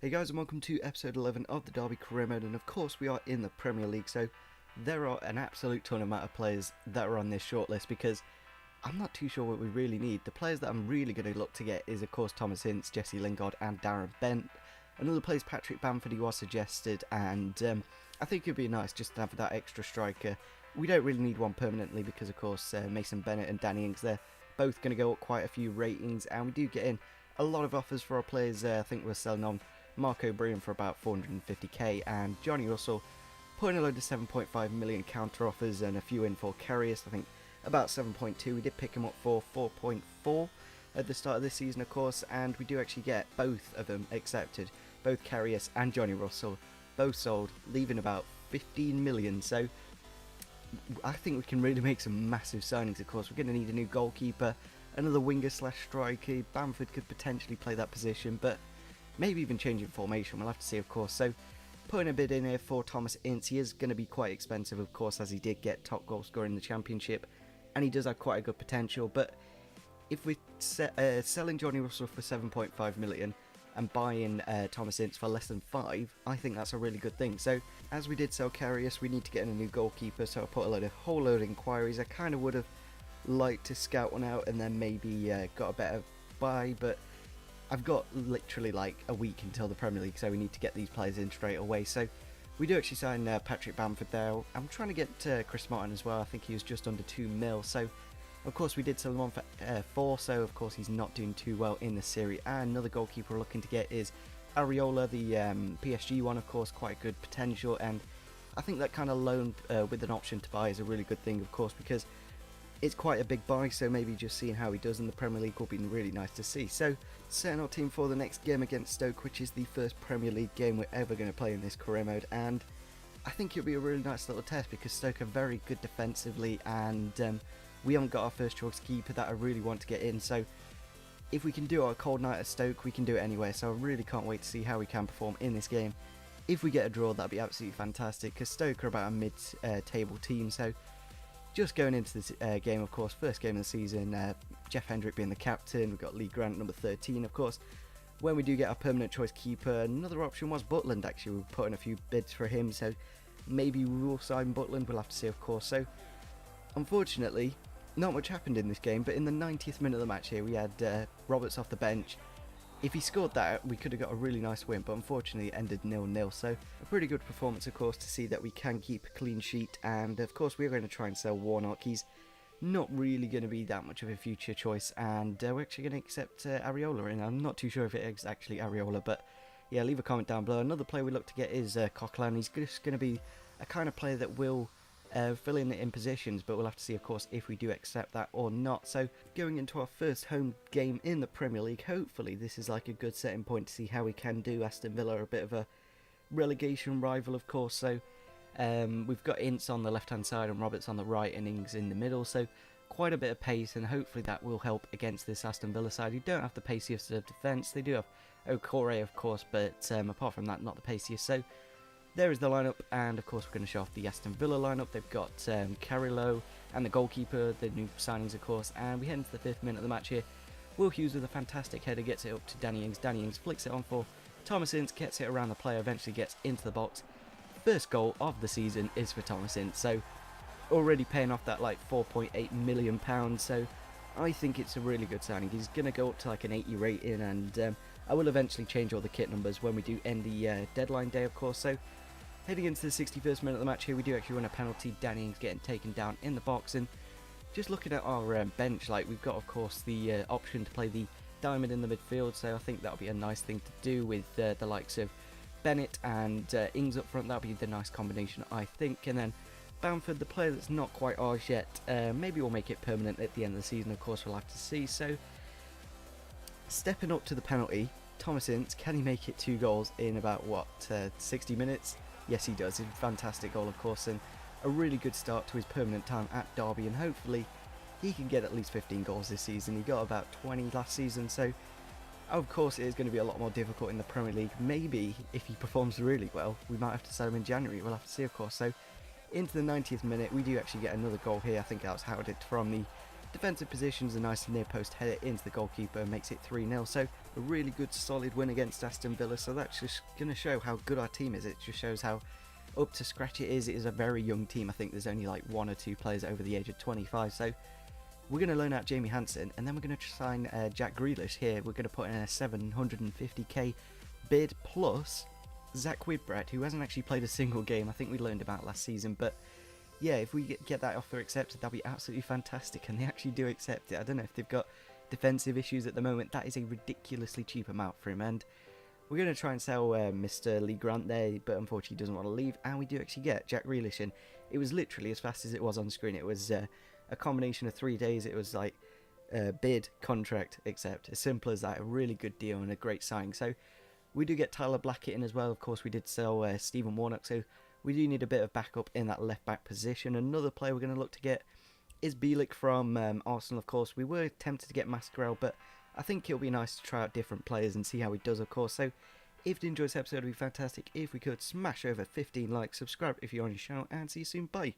Hey guys, and welcome to episode 11 of the Derby career mode, and of course we are in the Premier League, so there are an absolute ton amount of players that are on this shortlist because I'm not too sure what we really need. The players that I'm really going to look to get is of course Thomas Ince, Jesse Lingard and Darren Bent. Another player is Patrick Bamford, who was suggested, and I think it'd be nice just to have that extra striker. We don't really need one permanently because of course Mason Bennett and Danny Ings, they're both going to go up quite a few ratings, and we do get in a lot of offers for our players. I think we're selling on Marco O'Brien for about 450k, and Johnny Russell putting a load of 7.5 million counter offers and a few in for Karius. I think about 7.2. We did pick him up for 4.4 at the start of this season, of course, and we do actually get both of them accepted. Both Karius and Johnny Russell both sold, leaving about 15 million. So I think we can really make some massive signings. Of course, we're going to need a new goalkeeper, another winger slash striker. Bamford could potentially play that position, but maybe even changing formation, we'll have to see, of course. So putting a bid in here for Thomas Ince. He is going to be quite expensive, of course, as he did get top goal scorer in the Championship, and he does have quite a good potential. But if we're selling Johnny Russell for 7.5 million and buying Thomas Ince for less than 5, I think that's a really good thing. So as we did sell Karius, we need to get in a new goalkeeper, so I put a whole load of inquiries. I kind of would have liked to scout one out and then maybe got a better buy, but I've got literally like a week until the Premier League, so we need to get these players in straight away. So we do actually sign Patrick Bamford there. I'm trying to get Chris Martin as well. I think he was just under 2 mil. So of course we did sell him on for 4, so of course he's not doing too well in the Serie A. Another goalkeeper we're looking to get is Areola, the PSG one, of course, quite good potential, and I think that kind of loan with an option to buy is a really good thing, of course, because it's quite a big buy, so maybe just seeing how he does in the Premier League will be really nice to see. So setting our team for the next game against Stoke, which is the first Premier League game we're ever going to play in this career mode, and I think it'll be a really nice little test because Stoke are very good defensively, and we haven't got our first choice keeper that I really want to get in. So if we can do our cold night at Stoke, we can do it anywhere, so I really can't wait to see how we can perform in this game. If we get a draw, that'd be absolutely fantastic because Stoke are about a mid-table team, so just going into this game, of course, first game of the season, Jeff Hendrick being the captain. We've got Lee Grant, number 13, of course. When we do get our permanent choice keeper, another option was Butland, actually. We've put in a few bids for him, so maybe we will sign Butland. We'll have to see, of course. So, unfortunately, not much happened in this game, but in the 90th minute of the match here, we had Roberts off the bench. If he scored that, we could have got a really nice win, but unfortunately it ended 0-0. So a pretty good performance, of course, to see that we can keep a clean sheet. And of course we're going to try and sell Warnock. He's not really going to be that much of a future choice, and we're actually going to accept Areola in. I'm not too sure if it is actually Areola, but yeah, leave a comment down below. Another player we look to get is Coquelin. He's just going to be a kind of player that will fill in positions, but we'll have to see, of course, if we do accept that or not. So going into our first home game in the Premier League, hopefully this is like a good setting point to see how we can do. Aston Villa are a bit of a relegation rival, of course, so we've got Ince on the left hand side and Roberts on the right and Ings in the middle, so quite a bit of pace, and hopefully that will help against this Aston Villa side who don't have the paciest of defence. They do have Okore, of course, but apart from that, not the paciest. So there is the lineup, and of course we're going to show off the Aston Villa lineup. They've got Carrillo and the goalkeeper, the new signings, of course, and we head into the 5th minute of the match here. Will Hughes with a fantastic header gets it up to Danny Ings. Danny Ings flicks it on for Thomas Ince, gets it around the player, eventually gets into the box. First goal of the season is for Thomas Ince, so already paying off that like £4.8 million, so I think it's a really good signing. He's going to go up to like an 80 rating, and I will eventually change all the kit numbers when we do end the deadline day, of course. So heading into the 61st minute of the match here, we do actually win a penalty. Danny Ings getting taken down in the box, and just looking at our bench, like we've got, of course, the option to play the diamond in the midfield, so I think that'll be a nice thing to do with the likes of Bennett and Ings up front. That'll be the nice combination, I think. And then Bamford, the player that's not quite ours yet, maybe we'll make it permanent at the end of the season, of course, we'll have to see. So stepping up to the penalty, Thomas Ince, can he make it 2 goals in about, what, 60 minutes? Yes, he does. It's a fantastic goal, of course, and a really good start to his permanent time at Derby, and hopefully he can get at least 15 goals this season. He got about 20 last season, so of course it is going to be a lot more difficult in the Premier League. Maybe if he performs really well, we might have to sell him in January. We'll have to see, of course. So into the 90th minute, we do actually get another goal here. I think that was Howard from the Defensive positions, a nice near post header into the goalkeeper makes it 3-0. So a really good solid win against Aston Villa. So that's just going to show how good our team is. It just shows how up to scratch it is. It is a very young team. I think there's only like 1 or 2 players over the age of 25. So we're going to loan out Jamie Hansen, and then we're going to sign Jack Grealish here. We're going to put in a 750k bid plus Zach Whitbread, who hasn't actually played a single game. I think we learned about last season, but yeah, if we get that offer accepted, that'll be absolutely fantastic, and they actually do accept it. I don't know if they've got defensive issues at the moment. That is a ridiculously cheap amount for him, and we're going to try and sell Mr. Lee Grant there, but unfortunately he doesn't want to leave, and we do actually get Jack Grealish, and it was literally as fast as it was on screen. It was a combination of 3 days. It was like bid, contract, accept. As simple as that. A really good deal and a great signing. So we do get Tyler Blackett in as well. Of course, we did sell Stephen Warnock, so we do need a bit of backup in that left-back position. Another player we're going to look to get is Bielik from Arsenal, of course. We were tempted to get Mascarell, but I think it'll be nice to try out different players and see how he does, of course. So if you enjoyed this episode, it would be fantastic if we could smash over 15 likes, subscribe if you're on your channel, and see you soon. Bye.